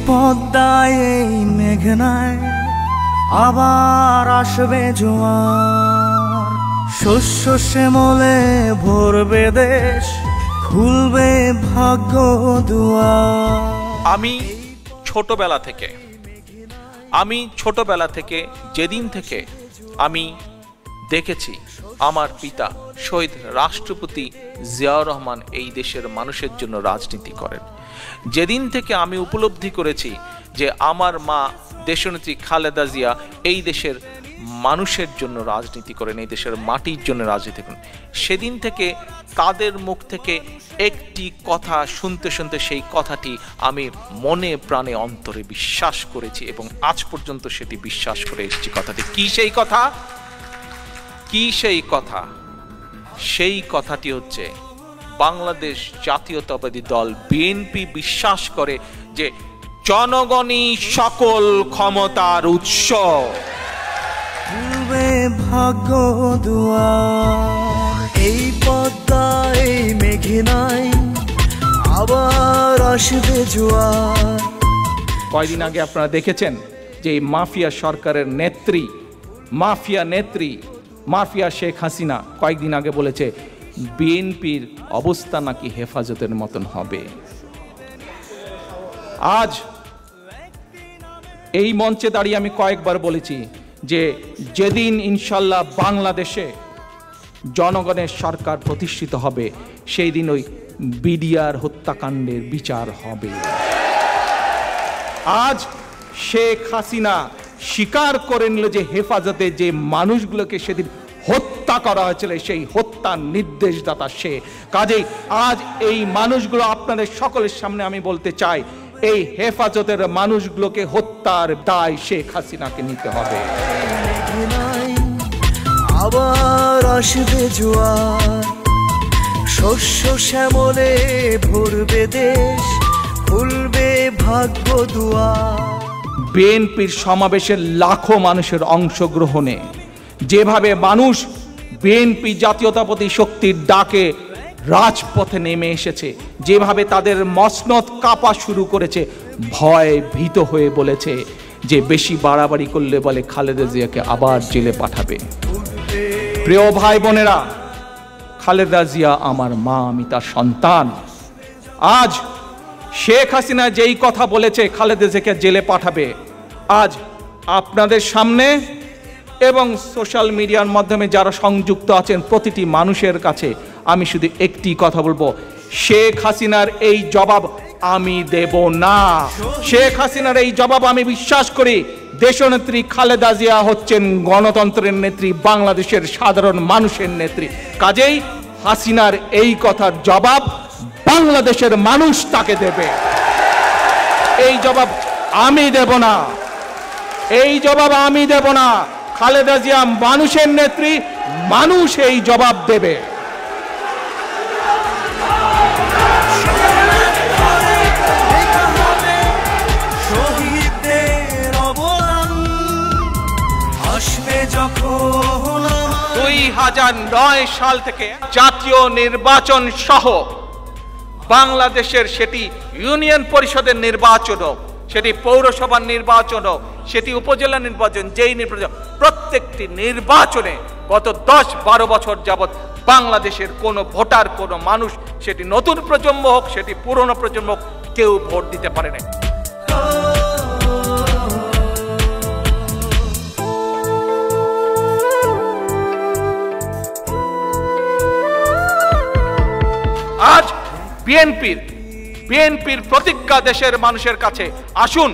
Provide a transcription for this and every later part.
পদ্মায় এই মেঘনায় আবার আসবে জোয়ার, শস্য শ্যামলে ভরবে দেশ, খুলবে ভাগ্য দুয়ার। আমি ছোটবেলা থেকে যেদিন থেকে আমি দেখেছি আমার পিতা শহীদ রাষ্ট্রপতি জিয়াউর রহমান এই দেশের মানুষের জন্য রাজনীতি করেন, যেদিন থেকে আমি উপলব্ধি করেছি যে আমার মা দেশনেত্রী খালেদা জিয়া এই দেশের মানুষের জন্য রাজনীতি করেন, এই দেশের মাটির জন্য রাজনীতি করেন, সেদিন থেকে তাদের মুখ থেকে একটি কথা শুনতে শুনতে সেই কথাটি আমি মনে প্রাণে অন্তরে বিশ্বাস করেছি এবং আজ পর্যন্ত সেটি বিশ্বাস করে এসেছি। কথাটি কি সেই কথা? সেই কথাটি হচ্ছে বাংলাদেশ জাতীয়তাবাদী দল বিএনপি বিশ্বাস করে যে জনগণই সকল ক্ষমতার উৎস। খুলবে ভাগ্য দুয়ার, এই পদ্মা এই মেঘনায় আবার আসবে জোয়ার। কয়েকদিন আগে আপনারা দেখেছেন যে মাফিয়া সরকারের মাফিয়া শেখ হাসিনা কয়েকদিন আগে বলেছে বিএনপির অবস্থা নাকি হেফাজতের মতন হবে। আজ এই মঞ্চে দাঁড়িয়ে আমি কয়েকবার বলেছি যে যেদিন ইনশাল্লাহ বাংলাদেশে জনগণের সরকার প্রতিষ্ঠিত হবে সেই দিন ওই বিডিআর হত্যাকাণ্ডের বিচার হবে। আজ শেখ হাসিনা স্বীকার করে নিল যে হেফাজতে যে মানুষগুলোকে সেদিন হত্যা করা হয়েছিল সেই হত্যার নির্দেশদাতা সে। কাজেই আজ এই মানুষগুলো আপনাদের সকলের সামনে আমি বলতে চাই, এই হেফাজতের মানুষগুলোকে হত্যার দায় শেখ হাসিনাকে নিতে হবে। আবার আসবে জোয়ার, শস্য শ্যামলে ভরবে দেশ, খুলবে ভাগ্য দুয়ার। বিএনপির সমাবেশের লাখো মানুষের অংশগ্রহণে যেভাবে মানুষ বিএনপি জাতীয়তাবাদী শক্তির ডাকে রাজপথে নেমে এসেছে, যেভাবে তাদের মসনদ কাঁপা শুরু করেছে, ভয় ভীত হয়ে বলেছে যে বেশি বাড়াবাড়ি করলে বলে খালেদা জিয়াকে আবার জেলে পাঠাবে। প্রিয় ভাই বোনেরা, খালেদা জিয়া আমার মা, আমি তার সন্তান। আজ শেখ হাসিনা যেই কথা বলেছে খালেদা জিয়াকে জেলে পাঠাবে, আজ আপনাদের সামনে এবং সোশ্যাল মিডিয়ার মাধ্যমে যারা সংযুক্ত আছেন প্রতিটি মানুষের কাছে আমি শুধু একটি কথা বলবো, শেখ হাসিনার এই জবাব আমি দেব না। শেখ হাসিনার এই জবাব আমি বিশ্বাস করি দেশনেত্রী খালেদা জিয়া হচ্ছেন গণতন্ত্রের নেত্রী, বাংলাদেশের সাধারণ মানুষের নেত্রী। কাজেই হাসিনার এই কথার জবাব বাংলাদেশের মানুষ তাকে দেবে। এই জবাব আমি দেব না, এই জবাব আমি দেব না। খালেদা জিয়া মানুষের নেত্রী, মানুষ এই জবাব দেবে। শহীদদের অবদান আসবে যখন 2009 সাল থেকে জাতীয় নির্বাচন সহ বাংলাদেশের সেটি ইউনিয়ন পরিষদের নির্বাচন হোক, সেটি পৌরসভার নির্বাচন হোক, সেটি উপজেলা নির্বাচন, যেই নির্বাচন, প্রত্যেকটি নির্বাচনে গত 10-12 বছর যাবৎ বাংলাদেশের কোনো ভোটার, কোনো মানুষ, সেটি নতুন প্রজন্ম হোক, সেটি পুরনো প্রজন্ম হোক, কেউ ভোট দিতে পারে না। আজ বিএনপির প্রতিজ্ঞা দেশের মানুষের কাছে, আসুন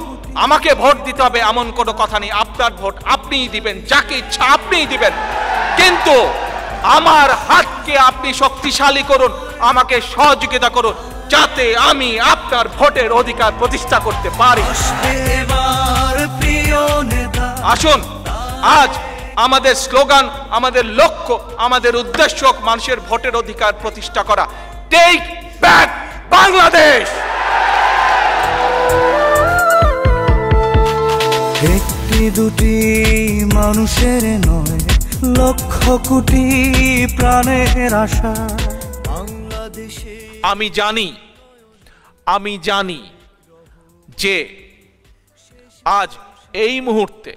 আমাকে ভোট দিতে হবে এমন কোনো কথা নেই। আপনার ভোট আপনিই দিবেন, যাকে ইচ্ছা আপনিই দিবেন, কিন্তু আমার হাতকে আপনি শক্তিশালী করুন, আমাকে সহযোগিতা করুন, যাতে আমি আপনার ভোটের অধিকার প্রতিষ্ঠা করতে পারি। আসুন আজ আমাদের স্লোগান, আমাদের লক্ষ্য, আমাদের উদ্দেশ্য মানুষের ভোটের অধিকার প্রতিষ্ঠা করা। Take back Bangladesh. একটি দুটি মানুষের নয়, লক্ষ কোটি প্রাণের আশা বাংলাদেশে। আমি জানি যে আজ এই মুহূর্তে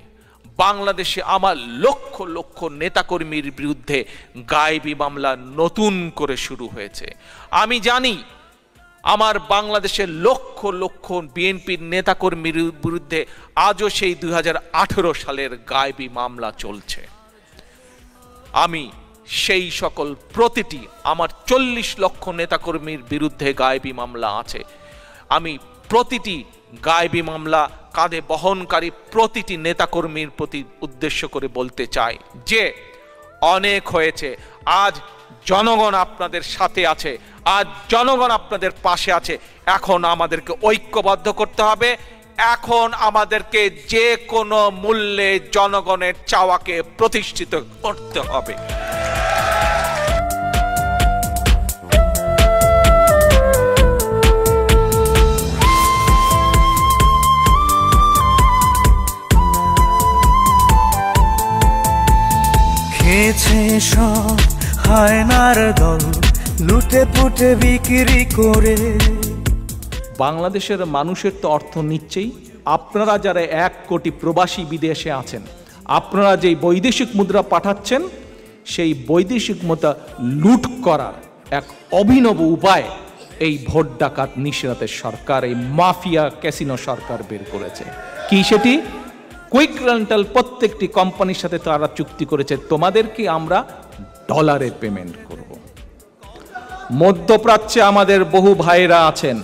বাংলাদেশে আমার লক্ষ লক্ষ নেতাকর্মীর বিরুদ্ধে গায়েবী মামলা নতুন করে শুরু হয়েছে। আমি জানি আমার বাংলাদেশের লক্ষ লক্ষ বিএনপির নেতাকর্মীর বিরুদ্ধে আজও সেই 2018 সালের গায়েবী মামলা চলছে। আমি সেই সকল প্রতিটি আমার 40 লক্ষ নেতাকর্মীর বিরুদ্ধে গায়েবী মামলা আছে। আমি প্রতিটি গায়েবী মামলা কাঁধে বহনকারী প্রতিটি নেতাকর্মীর প্রতি উদ্দেশ্য করে বলতে চাই যে অনেক হয়েছে। আজ জনগণ আপনাদের সাথে আছে, আজ জনগণ আপনাদের পাশে আছে। এখন আমাদেরকে ঐক্যবদ্ধ করতে হবে। এখন আমাদেরকে যে কোনো মূল্যে জনগণের চাওয়াকে প্রতিষ্ঠিত করতে হবে। খেয়েছে সব হায়নার দল, লুটে পুটে বিক্রি করে। বাংলাদেশের মানুষের তো অর্থ নিচ্ছেই। আপনারা যারা 1 কোটি প্রবাসী বিদেশে আছেন, আপনারা যেই বৈদেশিক মুদ্রা পাঠাচ্ছেন, সেই বৈদেশিক মুদ্রা লুট করার এক অভিনব উপায় এই ভোট ডাকাত নিশরাতের সরকার, এই মাফিয়া ক্যাসিনো সরকার বের করেছে। কি সেটি? কুইক রেন্টাল প্রত্যেকটি কোম্পানির সাথে তারা চুক্তি করেছে, তোমাদেরকে আমরা ডলারে পেমেন্ট করব। মধ্যপ্রাচ্যে আমাদের বহু ভাইরা আছেন,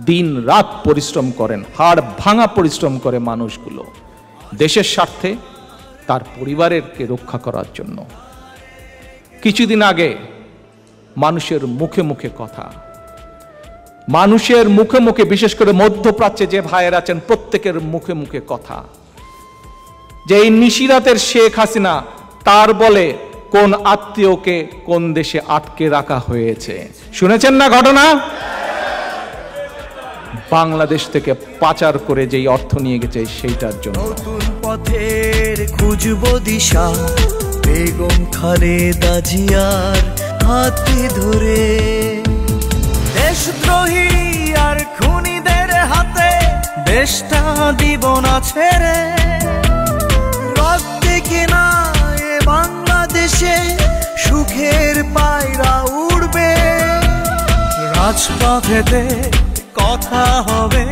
দিন রাত পরিশ্রম করেন, হাড় ভাঙা পরিশ্রম করে মানুষগুলো দেশের স্বার্থে, তার পরিবারেরকে রক্ষা করার জন্য। কিছুদিন আগে মানুষের মুখে মুখে কথা, মানুষের মুখে মুখে, বিশেষ করে মধ্যপ্রাচ্যে যে ভাইয়েরা আছেন প্রত্যেকের মুখে মুখে কথা যে এই নিশিরাতের শেখ হাসিনা তার বলে কোন আত্মীয়কে কোন দেশে আটকে রাখা হয়েছে। শুনেছেন না ঘটনা? বাংলাদেশ থেকে পাচার করে যেই অর্থ নিয়ে গেছে সেইটার জন্য। নতুন পথের খুঁজবো দিশা, বেগম খালেদা জিয়ার হাতে ধরে। দেশদ্রোহী আর খুনিদের হাতে দেশটা দিব না ছেড়ে। রক্তে কেনা এ বাংলাদেশে সুখের পায়রা উড়বে। রাজপথেতে কথা হবে,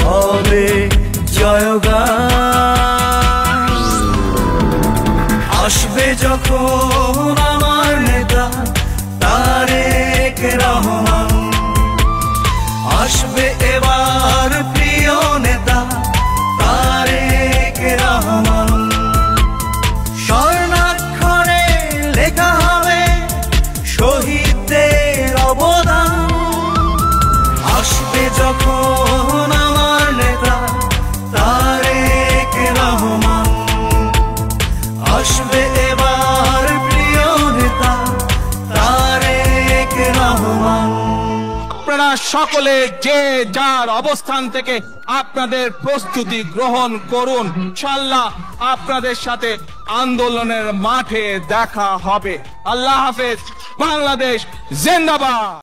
হবে জয়গান। আসবে যখন আমার নেতা তারেক রহমান, আসবে এবার প্রিয় নেতা তারেক রহমান। স্বর্ণাক্ষরে লেখা হবে শহীদদের অবদান। আসবে যখন আমার নেতা তারেক রহমান, আসবে এবার প্রিয় নেতা তারেক রহমান। আপনারা সকলে যে যার অবস্থান থেকে আপনাদের প্রস্তুতি গ্রহণ করুন। ইনশাআল্লাহ আপনাদের সাথে আন্দোলনের মাঠে দেখা হবে। আল্লাহ হাফেজ। বাংলাদেশ জিন্দাবাদ।